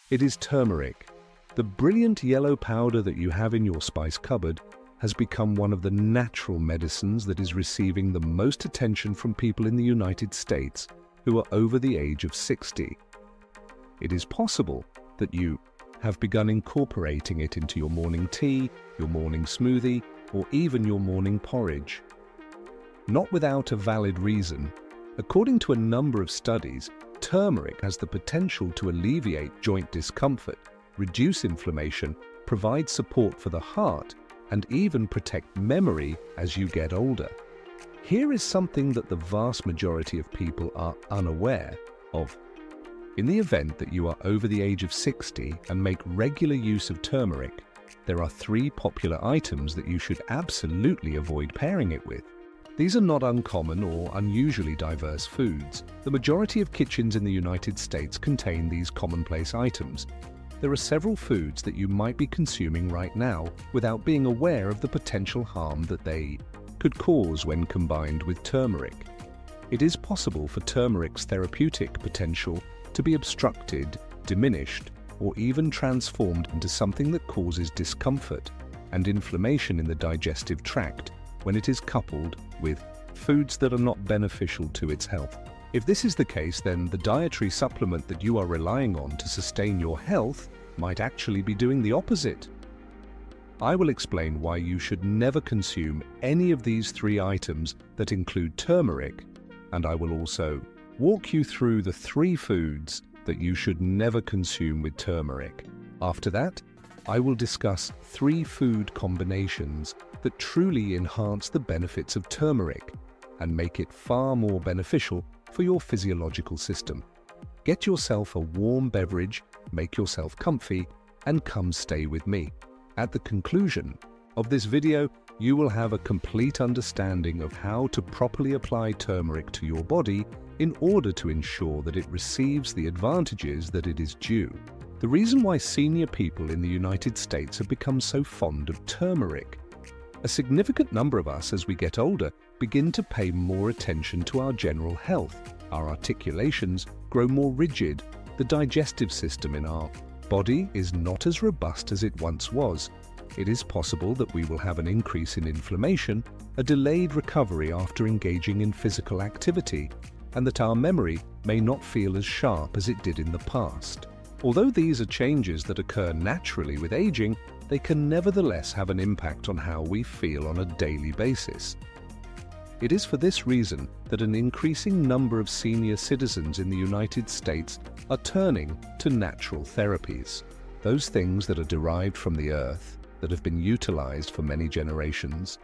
It is turmeric. The brilliant yellow powder that you have in your spice cupboard has become one of the natural medicines that is receiving the most attention from people in the United States who are over the age of 60. It is possible that you have begun incorporating it into your morning tea, your morning smoothie, or even your morning porridge. Not without a valid reason. According to a number of studies, turmeric has the potential to alleviate joint discomfort, reduce inflammation, provide support for the heart, and even protect memory as you get older. Here is something that the vast majority of people are unaware of. In the event that you are over the age of 60 and make regular use of turmeric, there are 3 popular items that you should absolutely avoid pairing it with. These are not uncommon or unusually diverse foods. The majority of kitchens in the United States contain these commonplace items. There are several foods that you might be consuming right now without being aware of the potential harm that they could cause when combined with turmeric. It is possible for turmeric's therapeutic potential to be obstructed, diminished, or even transformed into something that causes discomfort and inflammation in the digestive tract when it is coupled with foods that are not beneficial to its health. If this is the case, then the dietary supplement that you are relying on to sustain your health might actually be doing the opposite. I will explain why you should never consume any of these 3 items that include turmeric, and I will also walk you through the 3 foods that you should never consume with turmeric. After that, I will discuss 3 food combinations that truly enhance the benefits of turmeric and make it far more beneficial for your physiological system. Get yourself a warm beverage, make yourself comfy, and come stay with me. At the conclusion of this video, you will have a complete understanding of how to properly apply turmeric to your body in order to ensure that it receives the advantages that it is due. The reason why senior people in the United States have become so fond of turmeric. A significant number of us, as we get older, begin to pay more attention to our general health. Our articulations grow more rigid. The digestive system in our body is not as robust as it once was. It is possible that we will have an increase in inflammation, a delayed recovery after engaging in physical activity, and that our memory may not feel as sharp as it did in the past. Although these are changes that occur naturally with aging, they can nevertheless have an impact on how we feel on a daily basis. It is for this reason that an increasing number of senior citizens in the United States are turning to natural therapies. Those things that are derived from the earth, that have been utilized for many generations,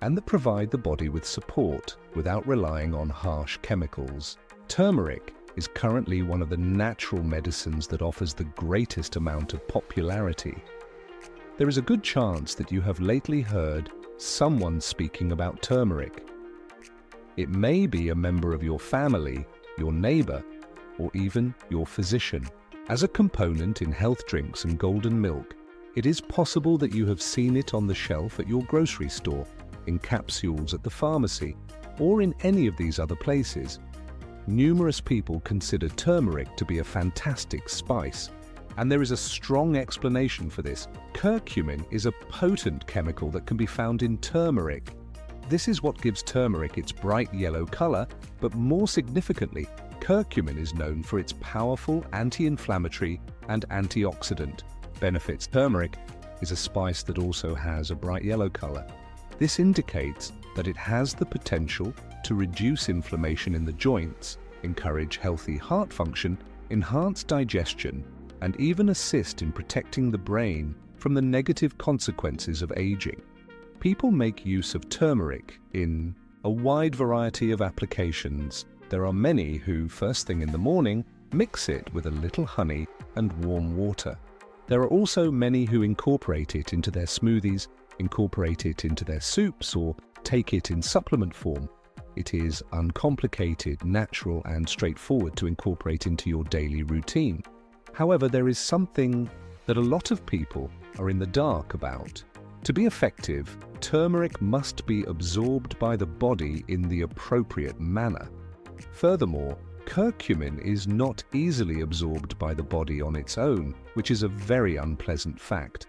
and that provide the body with support without relying on harsh chemicals. Turmeric is currently one of the natural medicines that offers the greatest amount of popularity. There is a good chance that you have lately heard someone speaking about turmeric. It may be a member of your family, your neighbor, or even your physician. As a component in health drinks and golden milk, it is possible that you have seen it on the shelf at your grocery store, in capsules at the pharmacy, or in any of these other places. Numerous people consider turmeric to be a fantastic spice, and there is a strong explanation for this. Curcumin is a potent chemical that can be found in turmeric. This is what gives turmeric its bright yellow color, but more significantly, curcumin is known for its powerful anti-inflammatory and antioxidant benefits. Turmeric is a spice that also has a bright yellow color. This indicates that it has the potential to reduce inflammation in the joints, encourage healthy heart function, enhance digestion, and even assist in protecting the brain from the negative consequences of aging. People make use of turmeric in a wide variety of applications. There are many who, first thing in the morning, mix it with a little honey and warm water. There are also many who incorporate it into their smoothies, incorporate it into their soups, or take it in supplement form. It is uncomplicated, natural, and straightforward to incorporate into your daily routine. However, there is something that a lot of people are in the dark about. To be effective, turmeric must be absorbed by the body in the appropriate manner. Furthermore, Curcumin is not easily absorbed by the body on its own, which is a very unpleasant fact.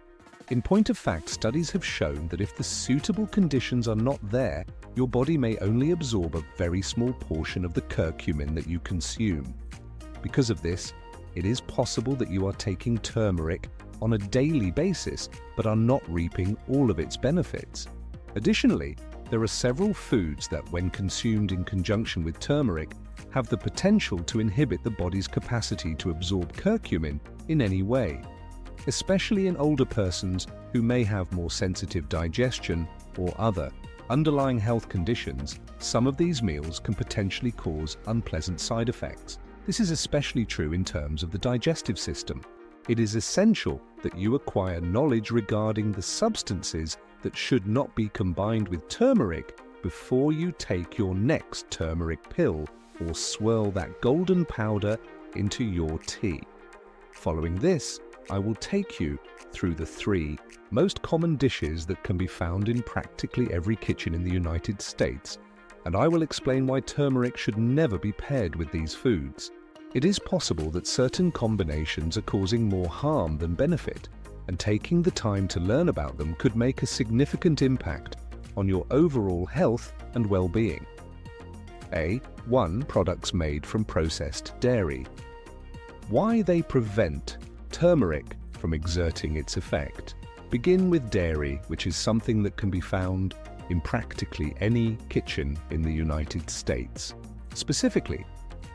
In point of fact, studies have shown that if the suitable conditions are not there, your body may only absorb a very small portion of the curcumin that you consume. Because of this, it is possible that you are taking turmeric on a daily basis, but are not reaping all of its benefits. Additionally, there are several foods that, when consumed in conjunction with turmeric, have the potential to inhibit the body's capacity to absorb curcumin in any way. Especially in older persons who may have more sensitive digestion or other underlying health conditions, some of these meals can potentially cause unpleasant side effects. This is especially true in terms of the digestive system. It is essential that you acquire knowledge regarding the substances that should not be combined with turmeric before you take your next turmeric pill or swirl that golden powder into your tea. Following this, I will take you through the 3 most common dishes that can be found in practically every kitchen in the United States, and I will explain why turmeric should never be paired with these foods. It is possible that certain combinations are causing more harm than benefit, and taking the time to learn about them could make a significant impact on your overall health and well-being. 1. Products made from processed dairy. Why they prevent turmeric from exerting its effect. Begin with dairy, which is something that can be found in practically any kitchen in the United States. Specifically,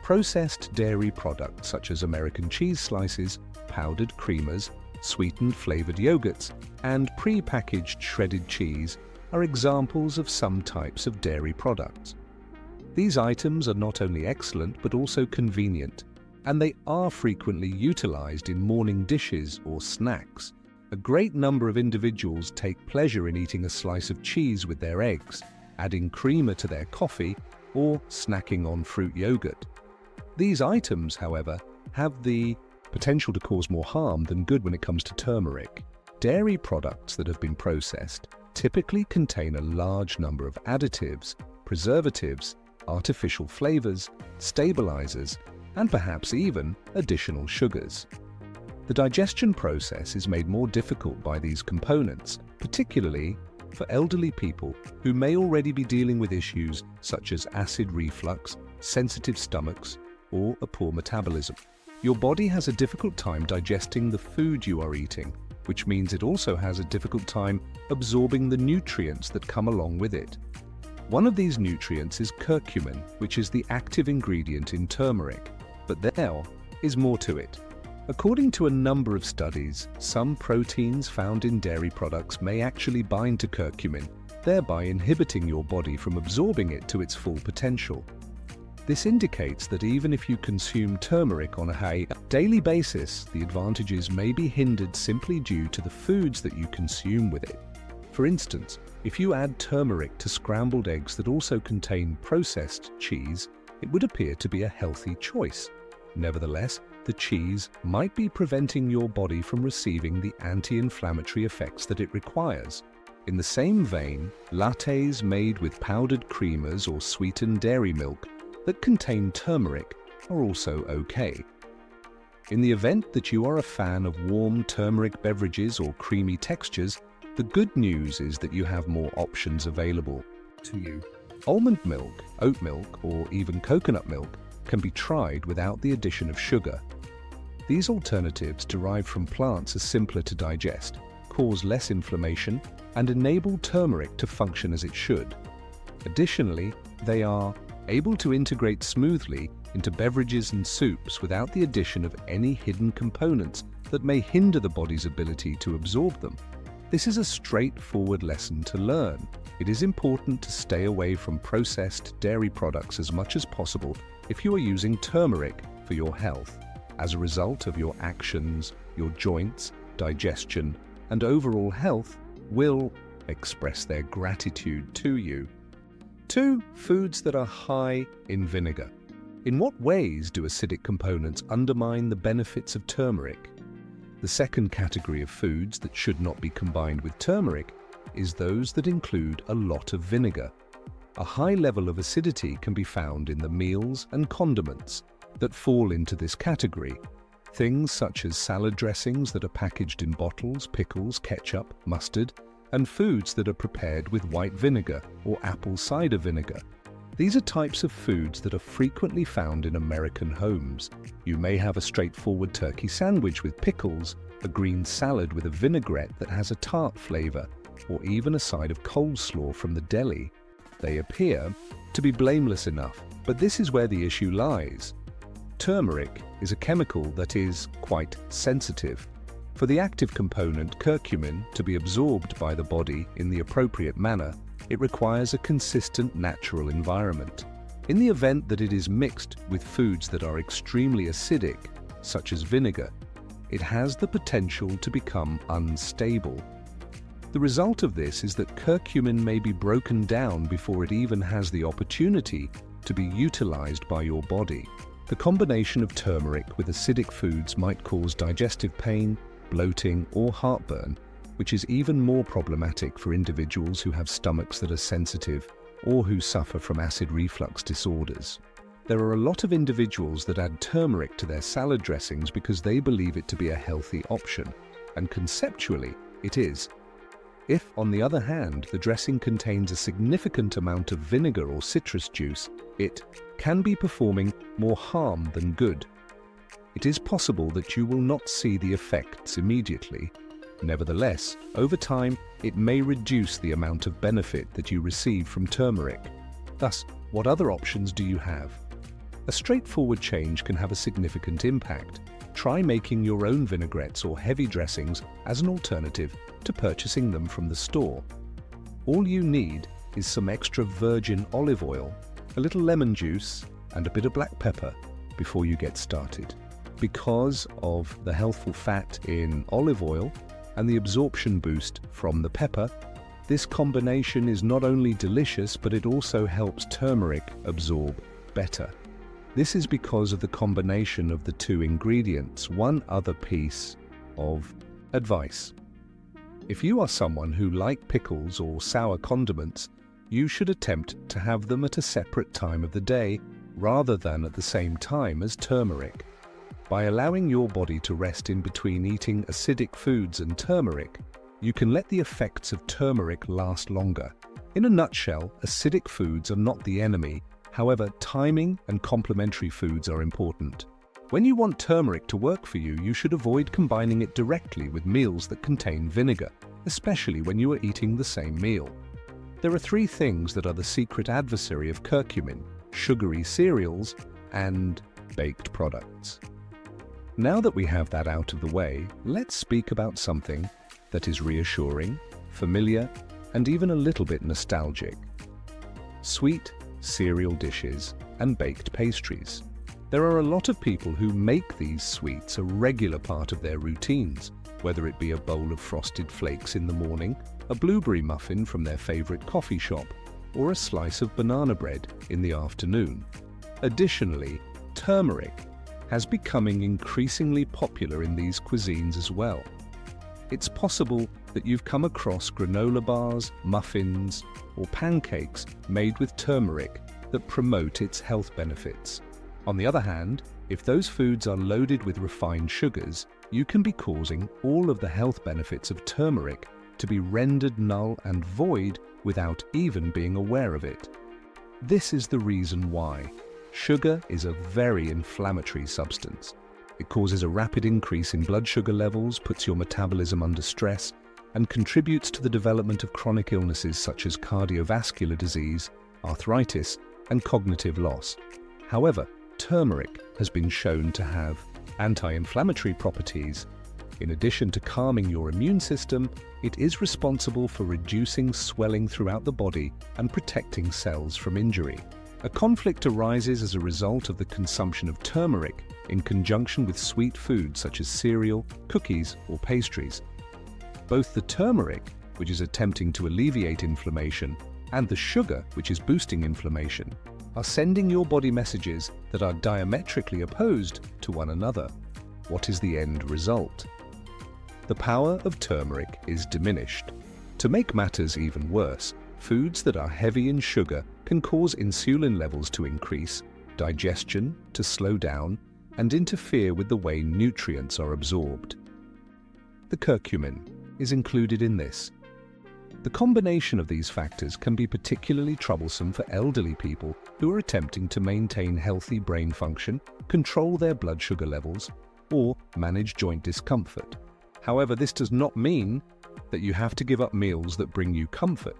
processed dairy products such as American cheese slices, powdered creamers, sweetened flavored yogurts, and pre-packaged shredded cheese are examples of some types of dairy products. These items are not only excellent but also convenient, and they are frequently utilized in morning dishes or snacks. A great number of individuals take pleasure in eating a slice of cheese with their eggs, adding creamer to their coffee, or snacking on fruit yogurt. These items, however, have the potential to cause more harm than good when it comes to turmeric. Dairy products that have been processed typically contain a large number of additives, preservatives, artificial flavors, stabilizers, and perhaps even additional sugars. The digestion process is made more difficult by these components, particularly for elderly people who may already be dealing with issues such as acid reflux, sensitive stomachs, or a poor metabolism. Your body has a difficult time digesting the food you are eating, which means it also has a difficult time absorbing the nutrients that come along with it. One of these nutrients is curcumin, which is the active ingredient in turmeric. But there is more to it. According to a number of studies, some proteins found in dairy products may actually bind to curcumin, thereby inhibiting your body from absorbing it to its full potential. This indicates that even if you consume turmeric on a daily basis, the advantages may be hindered simply due to the foods that you consume with it. For instance, if you add turmeric to scrambled eggs that also contain processed cheese, it would appear to be a healthy choice. Nevertheless, the cheese might be preventing your body from receiving the anti-inflammatory effects that it requires. In the same vein, lattes made with powdered creamers or sweetened dairy milk that contain turmeric are also okay. In the event that you are a fan of warm turmeric beverages or creamy textures, the good news is that you have more options available to you. Almond milk, oat milk, or even coconut milk can be tried without the addition of sugar. These alternatives derived from plants are simpler to digest, cause less inflammation, and enable turmeric to function as it should. Additionally, they are able to integrate smoothly into beverages and soups without the addition of any hidden components that may hinder the body's ability to absorb them. This is a straightforward lesson to learn. It is important to stay away from processed dairy products as much as possible if you are using turmeric for your health. As a result of your actions, your joints, digestion, and overall health will express their gratitude to you. 2. Foods that are high in vinegar. In what ways do acidic components undermine the benefits of turmeric? The second category of foods that should not be combined with turmeric is those that include a lot of vinegar. A high level of acidity can be found in the meals and condiments, that fall into this category. Things such as salad dressings that are packaged in bottles, pickles, ketchup, mustard, and foods that are prepared with white vinegar or apple cider vinegar. These are types of foods that are frequently found in American homes. You may have a straightforward turkey sandwich with pickles, a green salad with a vinaigrette that has a tart flavor, or even a side of coleslaw from the deli. They appear to be blameless enough, but this is where the issue lies. Turmeric is a chemical that is quite sensitive. For the active component curcumin to be absorbed by the body in the appropriate manner, it requires a consistent natural environment. In the event that it is mixed with foods that are extremely acidic, such as vinegar, it has the potential to become unstable. The result of this is that curcumin may be broken down before it even has the opportunity to be utilized by your body. The combination of turmeric with acidic foods might cause digestive pain, bloating, or heartburn, which is even more problematic for individuals who have stomachs that are sensitive or who suffer from acid reflux disorders. There are a lot of individuals that add turmeric to their salad dressings because they believe it to be a healthy option, and conceptually, it is. If, on the other hand, the dressing contains a significant amount of vinegar or citrus juice, it can be performing more harm than good. It is possible that you will not see the effects immediately. Nevertheless, over time, it may reduce the amount of benefit that you receive from turmeric. Thus, what other options do you have? A straightforward change can have a significant impact. Try making your own vinaigrettes or heavy dressings as an alternative to purchasing them from the store. All you need is some extra virgin olive oil, a little lemon juice, and a bit of black pepper before you get started. Because of the healthful fat in olive oil and the absorption boost from the pepper, this combination is not only delicious, but it also helps turmeric absorb better. This is because of the combination of the two ingredients. One other piece of advice. If you are someone who likes pickles or sour condiments, you should attempt to have them at a separate time of the day rather than at the same time as turmeric. By allowing your body to rest in between eating acidic foods and turmeric, you can let the effects of turmeric last longer. In a nutshell, acidic foods are not the enemy. However, timing and complementary foods are important. When you want turmeric to work for you, you should avoid combining it directly with meals that contain vinegar, especially when you are eating the same meal. There are three things that are the secret adversary of curcumin: sugary cereals and baked products. Now that we have that out of the way, let's speak about something that is reassuring, familiar, and even a little bit nostalgic. Sweet cereal dishes and baked pastries. There are a lot of people who make these sweets a regular part of their routines, whether it be a bowl of frosted flakes in the morning, a blueberry muffin from their favorite coffee shop, or a slice of banana bread in the afternoon. Additionally, turmeric has becoming increasingly popular in these cuisines as well. It's possible that you've come across granola bars, muffins, or pancakes made with turmeric that promote its health benefits. On the other hand, if those foods are loaded with refined sugars, you can be causing all of the health benefits of turmeric to be rendered null and void without even being aware of it. This is the reason why. Sugar is a very inflammatory substance. It causes a rapid increase in blood sugar levels, puts your metabolism under stress, and contributes to the development of chronic illnesses such as cardiovascular disease, arthritis, and cognitive loss. However, turmeric has been shown to have anti-inflammatory properties. In addition to calming your immune system, it is responsible for reducing swelling throughout the body and protecting cells from injury. A conflict arises as a result of the consumption of turmeric in conjunction with sweet foods such as cereal, cookies, or pastries. Both the turmeric, which is attempting to alleviate inflammation, and the sugar, which is boosting inflammation, are sending your body messages that are diametrically opposed to one another. What is the end result? The power of turmeric is diminished. To make matters even worse, foods that are heavy in sugar can cause insulin levels to increase, digestion to slow down, and interfere with the way nutrients are absorbed. The curcumin is included in this. The combination of these factors can be particularly troublesome for elderly people who are attempting to maintain healthy brain function, control their blood sugar levels, or manage joint discomfort. However, this does not mean that you have to give up meals that bring you comfort.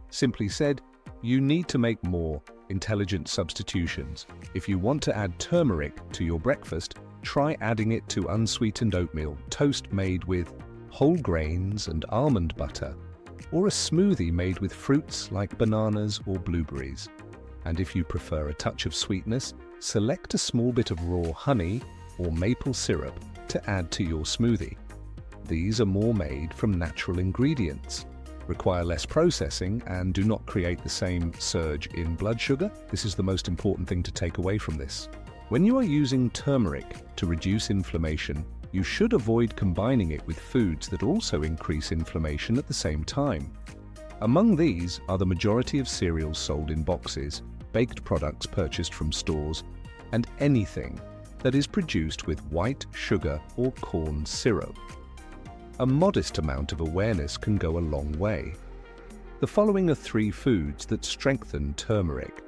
Simply said, you need to make more intelligent substitutions. If you want to add turmeric to your breakfast, try adding it to unsweetened oatmeal, toast made with whole grains and almond butter, or a smoothie made with fruits like bananas or blueberries. And if you prefer a touch of sweetness, select a small bit of raw honey or maple syrup to add to your smoothie. These are more made from natural ingredients, require less processing, and do not create the same surge in blood sugar. This is the most important thing to take away from this. When you are using turmeric to reduce inflammation, you should avoid combining it with foods that also increase inflammation at the same time. Among these are the majority of cereals sold in boxes, baked products purchased from stores, and anything that is produced with white sugar or corn syrup. A modest amount of awareness can go a long way. The following are 3 foods that strengthen turmeric.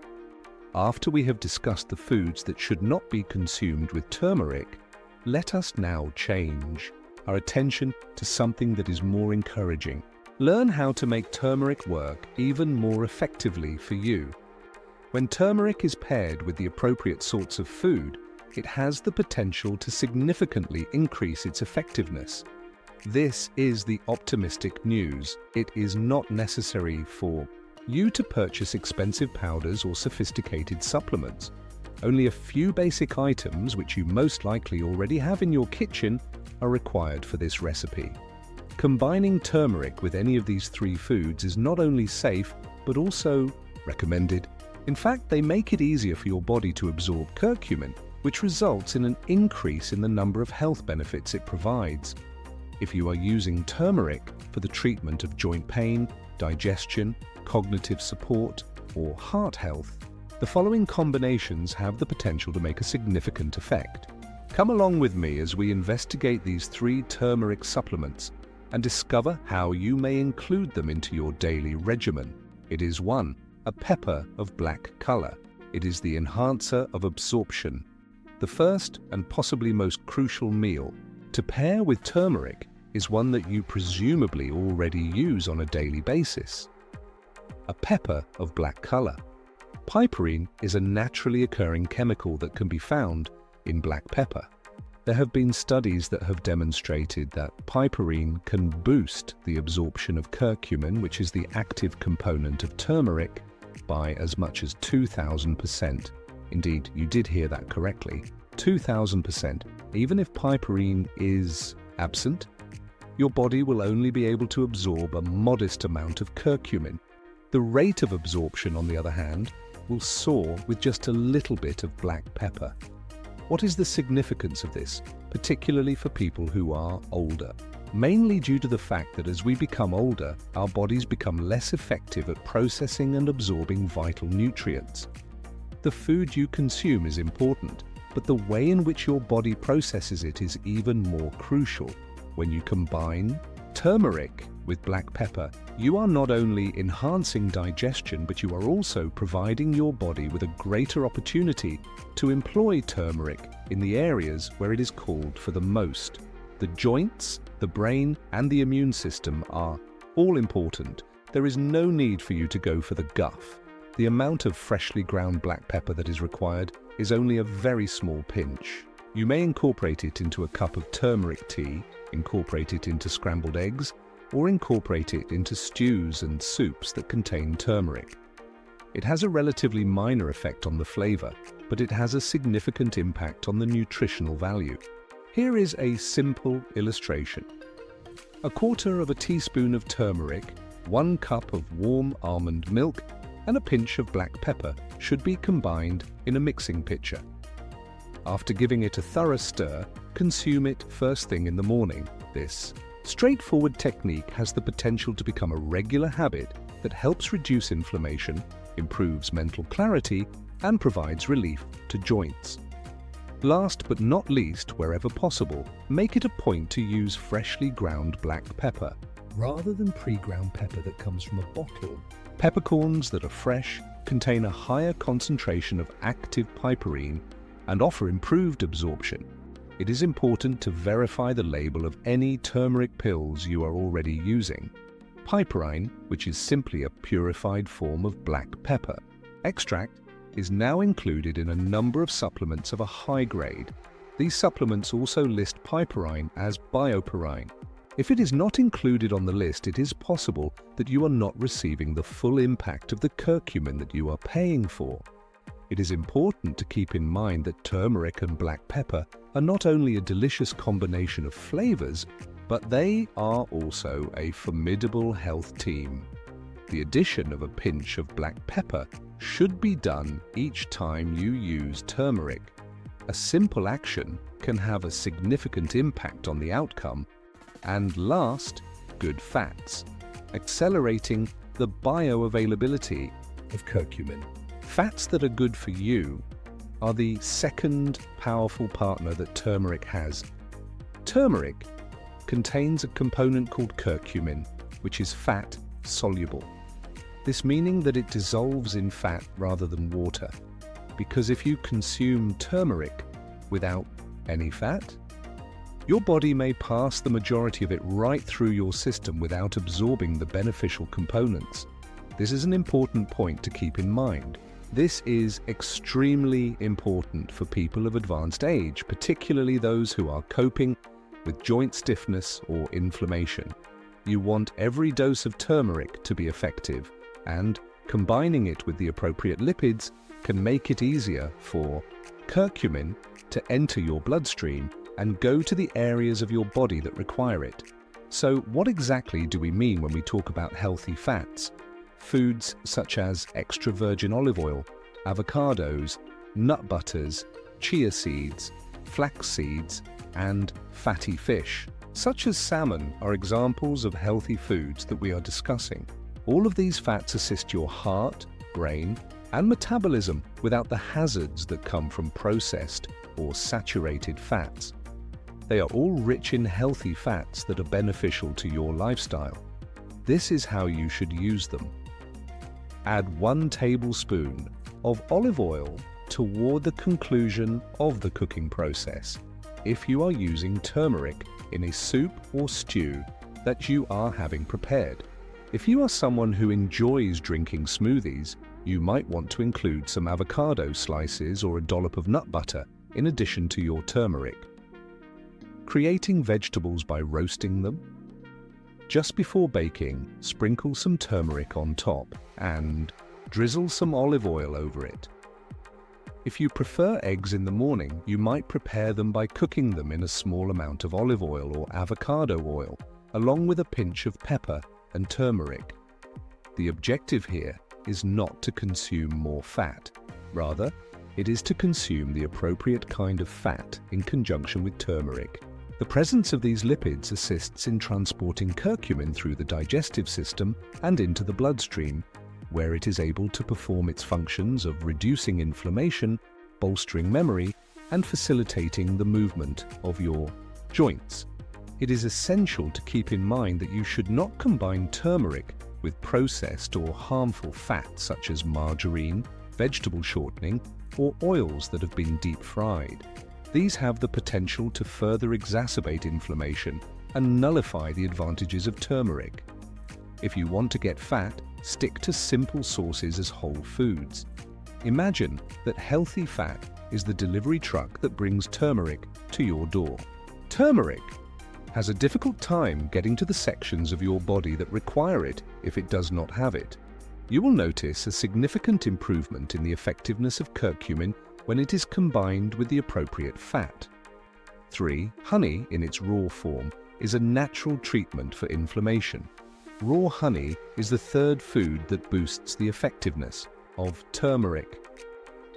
After we have discussed the foods that should not be consumed with turmeric, let us now change our attention to something that is more encouraging. Learn how to make turmeric work even more effectively for you. When turmeric is paired with the appropriate sorts of food, it has the potential to significantly increase its effectiveness. This is the optimistic news. It is not necessary for you to purchase expensive powders or sophisticated supplements. Only a few basic items, which you most likely already have in your kitchen, are required for this recipe. Combining turmeric with any of these 3 foods is not only safe, but also recommended. In fact, they make it easier for your body to absorb curcumin, which results in an increase in the number of health benefits it provides. If you are using turmeric for the treatment of joint pain, digestion, cognitive support, or heart health, the following combinations have the potential to make a significant effect. Come along with me as we investigate these 3 turmeric supplements and discover how you may include them into your daily regimen. It is 1. A pepper of black color. It is the enhancer of absorption. The first and possibly most crucial meal to pair with turmeric is one that you presumably already use on a daily basis. A pepper of black color. Piperine is a naturally occurring chemical that can be found in black pepper. There have been studies that have demonstrated that piperine can boost the absorption of curcumin, which is the active component of turmeric, by as much as 2,000%. Indeed, you did hear that correctly. 2,000%. Even if piperine is absent, your body will only be able to absorb a modest amount of curcumin. The rate of absorption, on the other hand, will soar with just a little bit of black pepper. What is the significance of this, particularly for people who are older? Mainly due to the fact that as we become older, our bodies become less effective at processing and absorbing vital nutrients. The food you consume is important, but the way in which your body processes it is even more crucial. When you combine turmeric with black pepper, you are not only enhancing digestion, but you are also providing your body with a greater opportunity to employ turmeric in the areas where it is called for the most. The joints, the brain, and the immune system are all important. There is no need for you to go for the guff. The amount of freshly ground black pepper that is required is only a very small pinch. You may incorporate it into a cup of turmeric tea, incorporate it into scrambled eggs, or incorporate it into stews and soups that contain turmeric. It has a relatively minor effect on the flavor, but it has a significant impact on the nutritional value. Here is a simple illustration. A quarter of a teaspoon of turmeric, 1 cup of warm almond milk, and a pinch of black pepper should be combined in a mixing pitcher. After giving it a thorough stir, consume it first thing in the morning. This straightforward technique has the potential to become a regular habit that helps reduce inflammation, improves mental clarity, and provides relief to joints. Last but not least, wherever possible, make it a point to use freshly ground black pepper, rather than pre-ground pepper that comes from a bottle. Peppercorns that are fresh contain a higher concentration of active piperine and offer improved absorption. It is important to verify the label of any turmeric pills you are already using. Piperine, which is simply a purified form of black pepper. Extract is now included in a number of supplements of a high grade. These supplements also list piperine as bioperine. If it is not included on the list, it is possible that you are not receiving the full impact of the curcumin that you are paying for. It is important to keep in mind that turmeric and black pepper are not only a delicious combination of flavors, but they are also a formidable health team. The addition of a pinch of black pepper should be done each time you use turmeric. A simple action can have a significant impact on the outcome. And last, good fats, accelerating the bioavailability of curcumin. Fats that are good for you are the second powerful partner that turmeric has. Turmeric contains a component called curcumin, which is fat soluble. This meaning that it dissolves in fat rather than water, because if you consume turmeric without any fat, your body may pass the majority of it right through your system without absorbing the beneficial components. This is an important point to keep in mind. This is extremely important for people of advanced age, particularly those who are coping with joint stiffness or inflammation. You want every dose of turmeric to be effective, and combining it with the appropriate lipids can make it easier for curcumin to enter your bloodstream and go to the areas of your body that require it. So what exactly do we mean when we talk about healthy fats? Foods such as extra virgin olive oil, avocados, nut butters, chia seeds, flax seeds, and fatty fish, such as salmon, are examples of healthy foods that we are discussing. All of these fats assist your heart, brain, and metabolism without the hazards that come from processed or saturated fats. They are all rich in healthy fats that are beneficial to your lifestyle. This is how you should use them. Add 1 tablespoon of olive oil toward the conclusion of the cooking process if you are using turmeric in a soup or stew that you are having prepared. If you are someone who enjoys drinking smoothies, you might want to include some avocado slices or a dollop of nut butter in addition to your turmeric. Creating vegetables by roasting them. Just before baking, sprinkle some turmeric on top and drizzle some olive oil over it. If you prefer eggs in the morning, you might prepare them by cooking them in a small amount of olive oil or avocado oil, along with a pinch of pepper and turmeric. The objective here is not to consume more fat. Rather, it is to consume the appropriate kind of fat in conjunction with turmeric. The presence of these lipids assists in transporting curcumin through the digestive system and into the bloodstream, where it is able to perform its functions of reducing inflammation, bolstering memory, and facilitating the movement of your joints. It is essential to keep in mind that you should not combine turmeric with processed or harmful fats such as margarine, vegetable shortening, or oils that have been deep fried. These have the potential to further exacerbate inflammation and nullify the advantages of turmeric. If you want to get fat, stick to simple sources as whole foods. Imagine that healthy fat is the delivery truck that brings turmeric to your door. Turmeric has a difficult time getting to the sections of your body that require it if it does not have it. You will notice a significant improvement in the effectiveness of curcumin when it is combined with the appropriate fat. 3. Honey in its raw form is a natural treatment for inflammation. Raw honey is the third food that boosts the effectiveness of turmeric.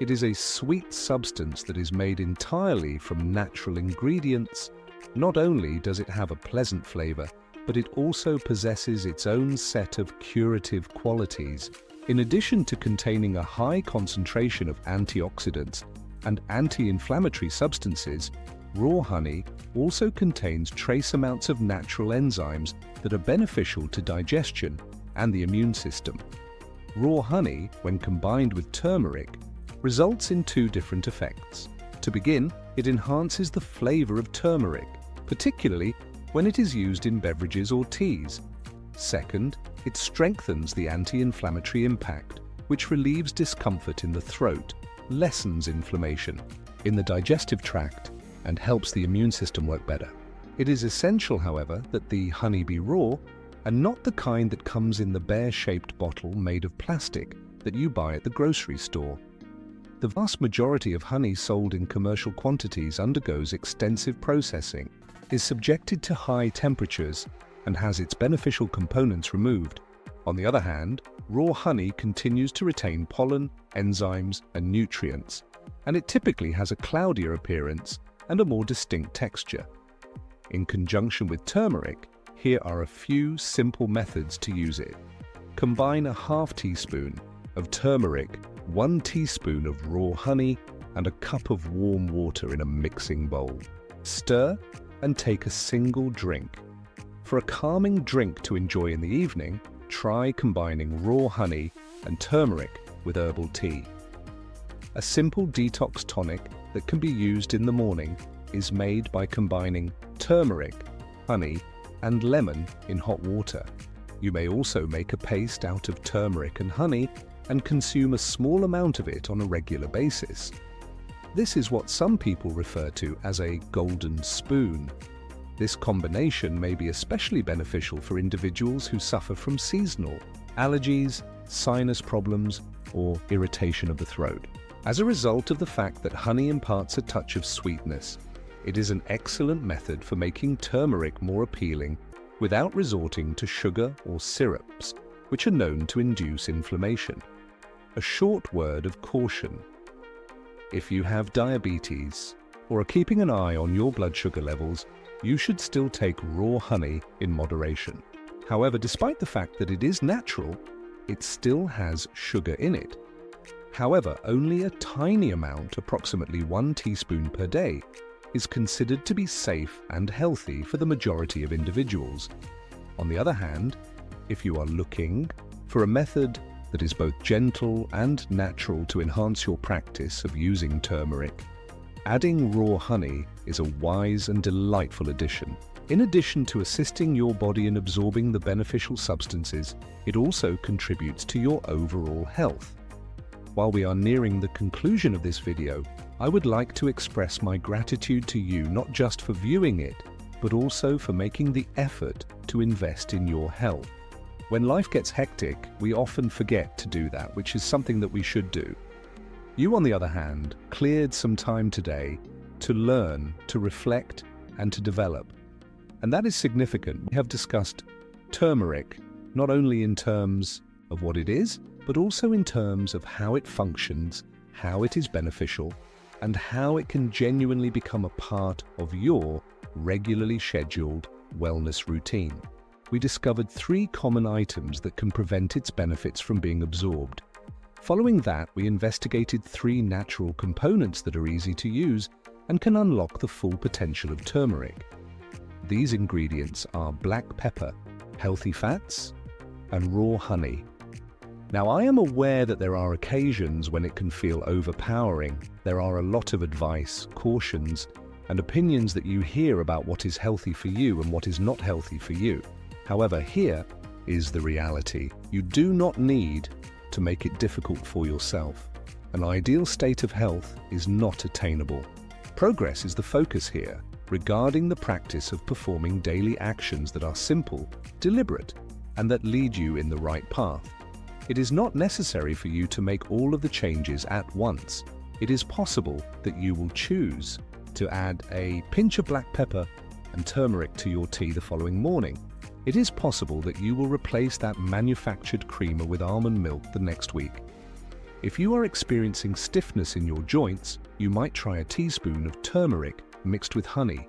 It is a sweet substance that is made entirely from natural ingredients. Not only does it have a pleasant flavor, but it also possesses its own set of curative qualities. In addition to containing a high concentration of antioxidants and anti-inflammatory substances, raw honey also contains trace amounts of natural enzymes that are beneficial to digestion and the immune system. Raw honey, when combined with turmeric, results in two different effects. To begin, it enhances the flavor of turmeric, particularly when it is used in beverages or teas. Second, it strengthens the anti-inflammatory impact, which relieves discomfort in the throat, lessens inflammation in the digestive tract, and helps the immune system work better. It is essential, however, that the honey be raw and not the kind that comes in the bear-shaped bottle made of plastic that you buy at the grocery store. The vast majority of honey sold in commercial quantities undergoes extensive processing, is subjected to high temperatures, and has its beneficial components removed. On the other hand, raw honey continues to retain pollen, enzymes, and nutrients, and it typically has a cloudier appearance and a more distinct texture. In conjunction with turmeric, here are a few simple methods to use it. Combine a half teaspoon of turmeric, 1 teaspoon of raw honey, and a cup of warm water in a mixing bowl. Stir and take a single drink. For a calming drink to enjoy in the evening, try combining raw honey and turmeric with herbal tea. A simple detox tonic that can be used in the morning is made by combining turmeric, honey, and lemon in hot water. You may also make a paste out of turmeric and honey and consume a small amount of it on a regular basis. This is what some people refer to as a golden spoon. This combination may be especially beneficial for individuals who suffer from seasonal allergies, sinus problems, or irritation of the throat. As a result of the fact that honey imparts a touch of sweetness, it is an excellent method for making turmeric more appealing without resorting to sugar or syrups, which are known to induce inflammation. A short word of caution. If you have diabetes or are keeping an eye on your blood sugar levels, you should still take raw honey in moderation. However, despite the fact that it is natural, it still has sugar in it. However, only a tiny amount, approximately 1 teaspoon per day, is considered to be safe and healthy for the majority of individuals. On the other hand, if you are looking for a method that is both gentle and natural to enhance your practice of using turmeric, adding raw honey is a wise and delightful addition. In addition to assisting your body in absorbing the beneficial substances, it also contributes to your overall health. While we are nearing the conclusion of this video, I would like to express my gratitude to you not just for viewing it, but also for making the effort to invest in your health. When life gets hectic, we often forget to do that, which is something that we should do. You, on the other hand, cleared some time today to learn, to reflect, and to develop. And that is significant. We have discussed turmeric, not only in terms of what it is, but also in terms of how it functions, how it is beneficial, and how it can genuinely become a part of your regularly scheduled wellness routine. We discovered 3 common items that can prevent its benefits from being absorbed. Following that, we investigated 3 natural components that are easy to use and can unlock the full potential of turmeric. These ingredients are black pepper, healthy fats, and raw honey. Now, I am aware that there are occasions when it can feel overpowering. There are a lot of advice, cautions, and opinions that you hear about what is healthy for you and what is not healthy for you. However, here is the reality. You do not need to make it difficult for yourself. An ideal state of health is not attainable. Progress is the focus here, regarding the practice of performing daily actions that are simple, deliberate, and that lead you in the right path. It is not necessary for you to make all of the changes at once. It is possible that you will choose to add a pinch of black pepper and turmeric to your tea the following morning. It is possible that you will replace that manufactured creamer with almond milk the next week. If you are experiencing stiffness in your joints, you might try a teaspoon of turmeric mixed with honey.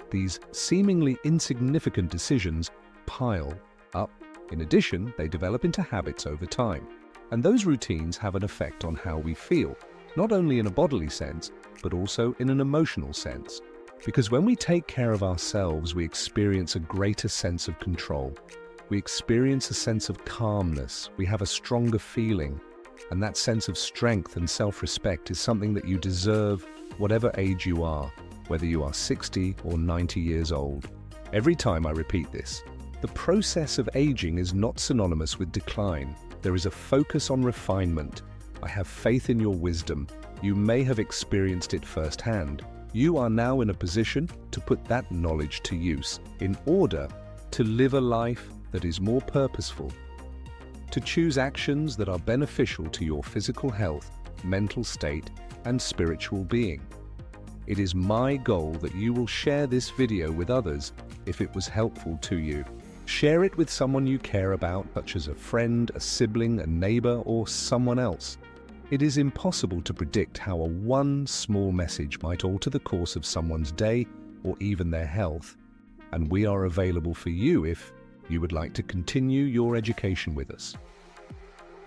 These seemingly insignificant decisions pile up. In addition, they develop into habits over time. And those routines have an effect on how we feel, not only in a bodily sense, but also in an emotional sense. Because when we take care of ourselves, we experience a greater sense of control. We experience a sense of calmness, we have a stronger feeling, and that sense of strength and self-respect is something that you deserve whatever age you are, whether you are 60 or 90 years old. Every time I repeat this, the process of aging is not synonymous with decline. There is a focus on refinement. I have faith in your wisdom. You may have experienced it firsthand. You are now in a position to put that knowledge to use in order to live a life that is more purposeful, to choose actions that are beneficial to your physical health, mental state, and spiritual being. It is my goal that you will share this video with others if it was helpful to you. Share it with someone you care about, such as a friend, a sibling, a neighbor, or someone else. It is impossible to predict how one small message might alter the course of someone's day or even their health, and we are available for you if you would like to continue your education with us.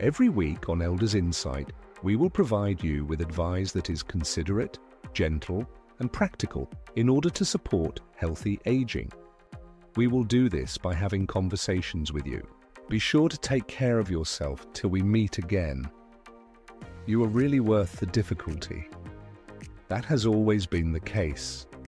Every week on Elders Insight, we will provide you with advice that is considerate, gentle, and practical in order to support healthy aging. We will do this by having conversations with you. Be sure to take care of yourself till we meet again. You are really worth the difficulty. That has always been the case.